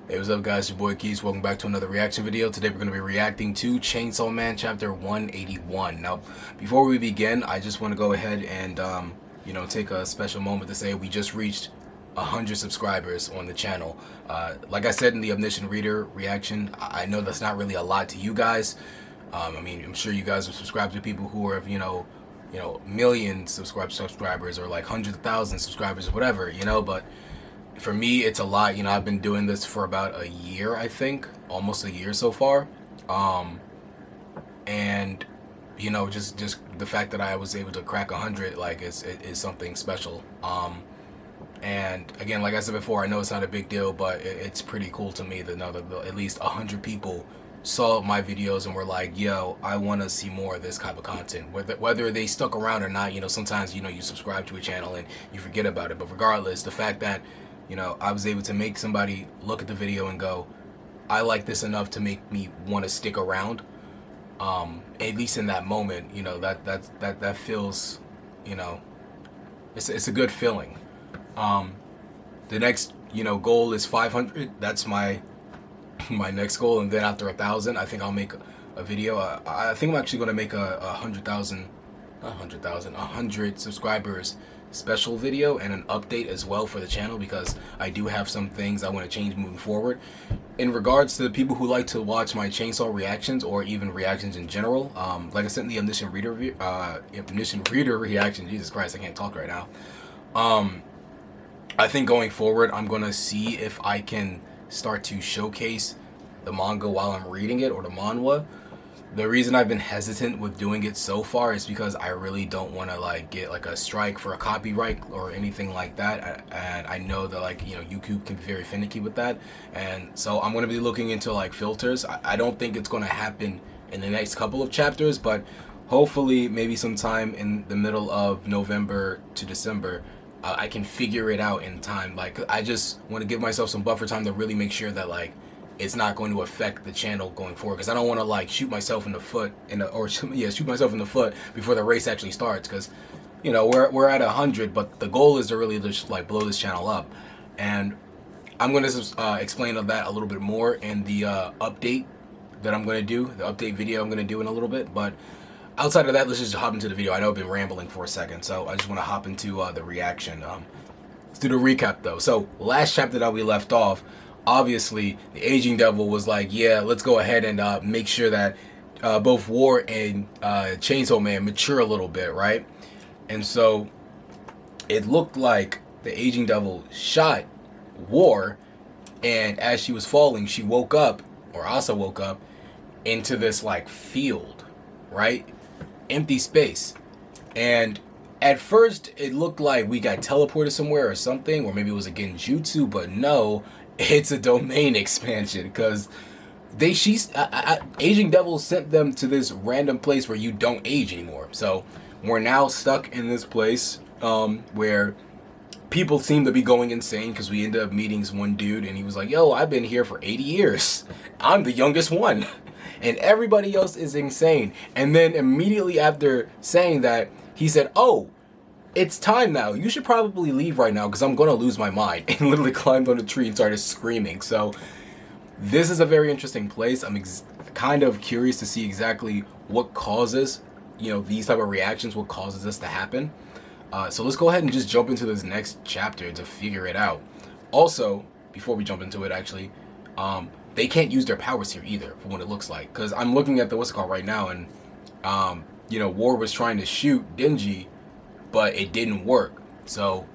Hey, what's up guys, your boy Keys. Welcome back to another reaction video. Today we're going to be reacting to Chainsaw Man chapter 181. Now, before we begin, I just want to go ahead and, take a special moment to say we just reached 100 subscribers on the channel. Like I said in the Omniscient Reader reaction, I know that's not really a lot to you guys. I'm sure you guys are subscribed to people who are, millions subscribers or like hundreds of thousands subscribers or whatever, but for me it's a lot. I've been doing this for about a year, I think, almost a year so far. And just the fact that I was able to crack 100 like is something special. And again, like I said before, I know it's not a big deal, but it's pretty cool to me that now that at least 100 people saw my videos and were like, yo, I want to see more of this type of content. Whether they stuck around or not, sometimes you subscribe to a channel and you forget about it, but regardless, the fact that I was able to make somebody look at the video and go, I like this enough to make me want to stick around. At least in that moment, that feels, it's a good feeling. The next, goal is 500. That's my next goal, and then after 1,000, I think I'll make a video. I think I'm actually going to make a 100 subscribers special video and an update as well for the channel, because I do have some things I want to change moving forward. In regards to the people who like to watch my chainsaw reactions or even reactions in general, like I said in the Omniscient Reader reaction, Jesus Christ, I can't talk right now. I think going forward, I'm gonna see if I can start to showcase the manga while I'm reading it, or the manhwa. The reason I've been hesitant with doing it so far is because I really don't want to get a strike for a copyright or anything like that, and I know that YouTube can be very finicky with that, and so I'm going to be looking into filters. I don't think it's going to happen in the next couple of chapters, but hopefully maybe sometime in the middle of November to December, I can figure it out in time. I just want to give myself some buffer time to really make sure that it's not going to affect the channel going forward, because I don't want to shoot myself in the foot shoot myself in the foot before the race actually starts, because we're at 100, but the goal is to really just blow this channel up. And I'm going to explain that a little bit more in the update that I'm going to do, the update video I'm going to do in a little bit. But outside of that, let's just hop into the video. I know I've been rambling for a second, so I just want to hop into the reaction. Let's do the recap though. So last chapter that we left off, obviously the aging devil was like, yeah, let's go ahead and make sure that both War and Chainsaw Man mature a little bit, right? And so it looked like the aging devil shot War, and as she was falling, she woke up, or Asa woke up, into this field, right? Empty space. And at first it looked like we got teleported somewhere or something, or maybe it was a genjutsu, but no, it's a domain expansion, because aging devil sent them to this random place where you don't age anymore. So we're now stuck in this place where people seem to be going insane, because we ended up meeting one dude and he was like, yo, I've been here for 80 years. I'm the youngest one. And everybody else is insane. And then immediately after saying that, he said, oh, it's time now. You should probably leave right now, because I'm going to lose my mind. And literally climbed on a tree and started screaming. So this is a very interesting place. I'm kind of curious to see exactly what causes, these type of reactions, what causes this to happen. So let's go ahead and just jump into this next chapter to figure it out. Also, before we jump into it, actually, they can't use their powers here either, from what it looks like. Because I'm looking at the what's it called right now, and War was trying to shoot Denji, but it didn't work. So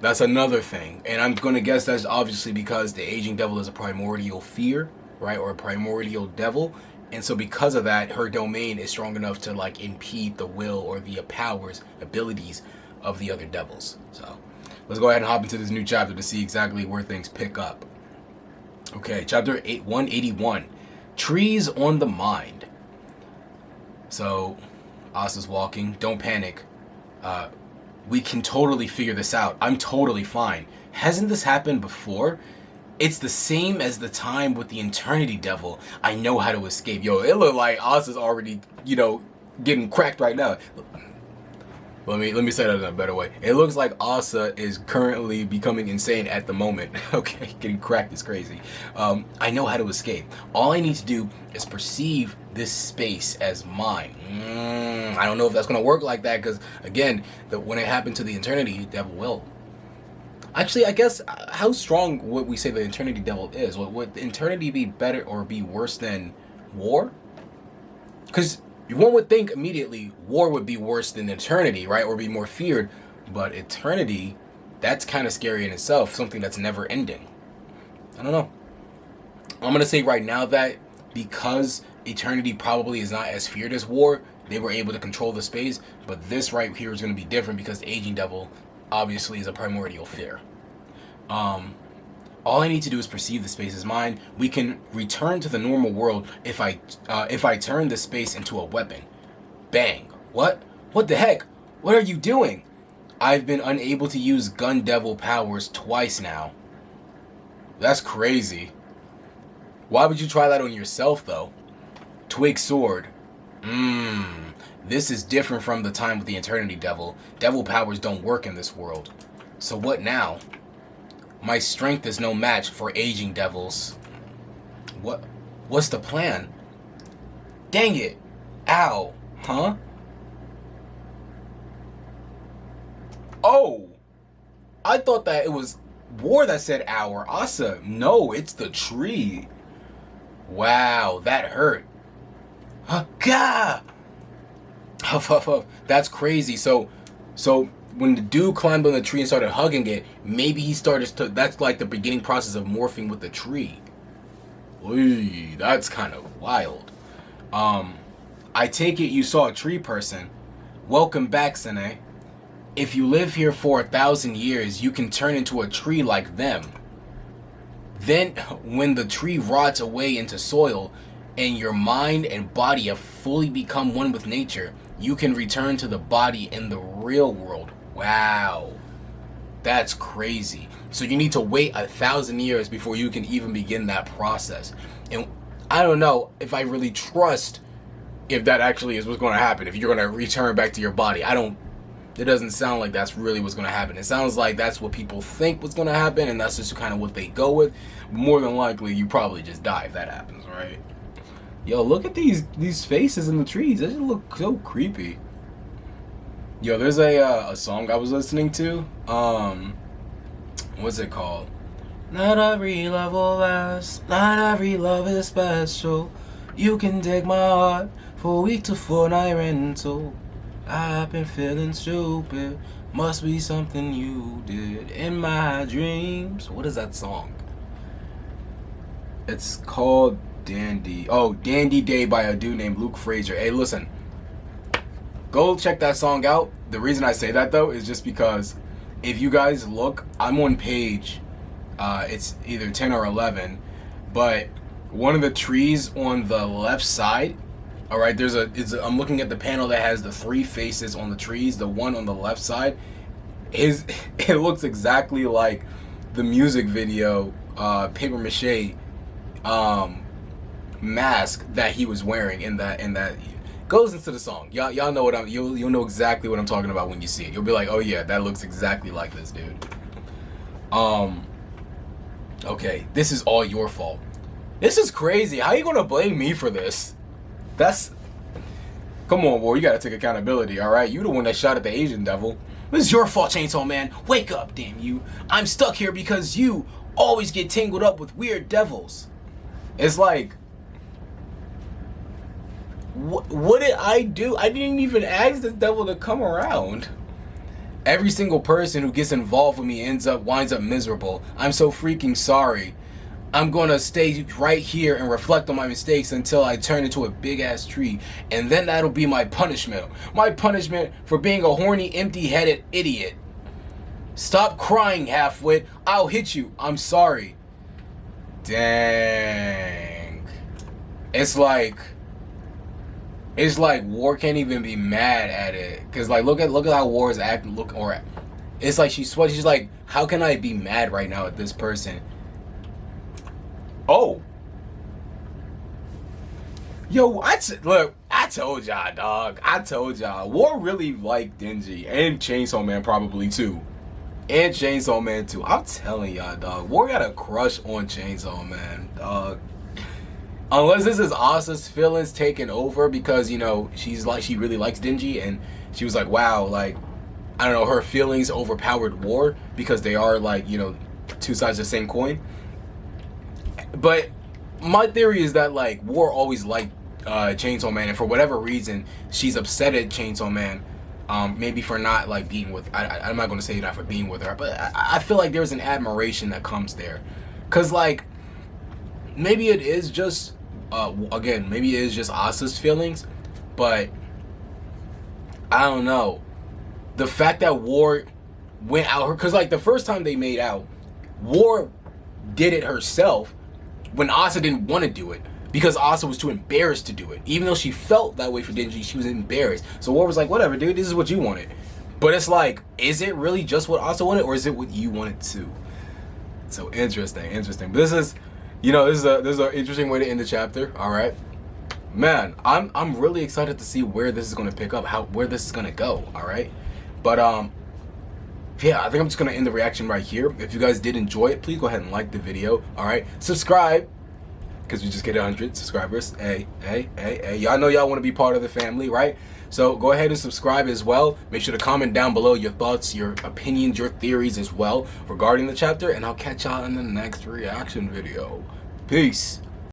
that's another thing. And I'm going to guess that's obviously because the aging devil is a primordial fear, right? Or a primordial devil. And so because of that, her domain is strong enough to impede the will or the powers, abilities of the other devils. So let's go ahead and hop into this new chapter to see exactly where things pick up. Okay, chapter 181, Trees on the Mind. So Asa's walking. Don't panic. We can totally figure this out. I'm totally fine. Hasn't this happened before? It's the same as the time with the Eternity Devil. I know how to escape. Yo, it looked like Asa's already, getting cracked right now. Let me say that in a better way. It looks like Asa is currently becoming insane at the moment. Okay, getting cracked is crazy. I know how to escape. All I need to do is perceive this space as mine. I don't know if that's gonna work like that, because again, when it happened to the Eternity Devil, well, actually, I guess how strong would we say the Eternity Devil is? Would Eternity be better or be worse than War? Because one would think immediately War would be worse than Eternity, right? Or be more feared. But Eternity, that's kind of scary in itself. Something that's never ending. I don't know. I'm going to say right now that because Eternity probably is not as feared as War, they were able to control the space. But this right here is going to be different because the Aging Devil obviously is a primordial fear. All I need to do is perceive the space as mine. We can return to the normal world if I turn the space into a weapon. Bang. What? What the heck? What are you doing? I've been unable to use Gun Devil powers twice now. That's crazy. Why would you try that on yourself, though? Twig Sword. This is different from the time with the Eternity Devil. Devil powers don't work in this world. So what now? My strength is no match for aging devils. What's the plan? Dang it. Ow. Huh? Oh. I thought that it was War that said ow or Asa. No, it's the tree. Wow, that hurt. Huh? Gah! Huff, huff, huff. That's crazy. So when the dude climbed on the tree and started hugging it, maybe he started to, that's like the beginning process of morphing with the tree. Oy, that's kind of wild. I take it you saw a tree person. Welcome back, Sene. If you live here for 1,000 years, you can turn into a tree like them. Then, when the tree rots away into soil, and your mind and body have fully become one with nature, you can return to the body in the real world. Wow. That's crazy. So you need to wait 1,000 years before you can even begin that process. And I don't know if I really trust if that actually is what's going to happen. If you're going to return back to your body. It doesn't sound like that's really what's going to happen. It sounds like that's what people think what's going to happen, and that's just kind of what they go with. More than likely, you probably just die if that happens, right? Yo, look at these faces in the trees. They just look so creepy. Yo, there's a song I was listening to. What's it called? Not every love will last. Not every love is special. You can take my heart for a week to fortnight rental. I've been feeling stupid. Must be something you did in my dreams. What is that song? It's called Dandy. Oh, Dandy Day by a dude named Luke Frazier. Hey, listen. Go check that song out. The reason I say that, though, is just because if you guys look, I'm on page, it's either 10 or 11, but one of the trees on the left side, all right, I'm looking at the panel that has the 3 faces on the trees. The one on the left side, it looks exactly like the music video, paper mache, mask that he was wearing in that goes into the song. Y'all know you'll know exactly what I'm talking about when you see it. You'll be like, oh yeah, that looks exactly like this dude. Okay, this is all your fault. This is crazy. How you gonna blame me for this? Come on, boy, you gotta take accountability, alright? You the one that shot at the Asian devil. This is your fault, Chainsaw Man. Wake up, damn you. I'm stuck here because you always get tangled up with weird devils. It's like, what did I do? I didn't even ask this devil to come around. Every single person who gets involved with me winds up miserable. I'm so freaking sorry. I'm gonna stay right here and reflect on my mistakes until I turn into a big ass tree. And then that'll be my punishment. My punishment for being a horny, empty-headed idiot. Stop crying, halfwit. I'll hit you. I'm sorry. Dang. It's like War can't even be mad at it. Cause like look at how War is acting. It's like she's like, how can I be mad right now at this person? Oh. Yo, look, I told y'all, dog. I told y'all. War really liked Denji and Chainsaw Man probably too. And Chainsaw Man too. I'm telling y'all, dog. War got a crush on Chainsaw Man, dog. Unless this is Asa's feelings taking over because, you know, she's like, she really likes Denji and she was like, wow, like, I don't know, her feelings overpowered War because they are like, you know, two sides of the same coin. But my theory is that like War always liked Chainsaw Man, and for whatever reason she's upset at Chainsaw Man, maybe for not like being with, I'm not going to say that for being with her, but I feel like there's an admiration that comes there, because like maybe it is just again, maybe it is just Asa's feelings, but I don't know, the fact that War went out her, because like the first time they made out, War did it herself when Asa didn't want to do it because Asa was too embarrassed to do it. Even though she felt that way for Denji, she was embarrassed. So War was like, whatever, dude, this is what you wanted. But it's like, is it really just what Asa wanted, or is it what you wanted too? So interesting. But this is, you know, this is an interesting way to end the chapter. All right, man, I'm really excited to see where this is going to pick up, where this is going to go. All right, but yeah, I think I'm just going to end the reaction right here. If you guys did enjoy it, please go ahead and like the video. All right, subscribe, because we just hit 100 subscribers. Hey, y'all know y'all want to be part of the family, right? So go ahead and subscribe as well. Make sure to comment down below your thoughts, your opinions, your theories as well regarding the chapter, and I'll catch y'all in the next reaction video. Peace.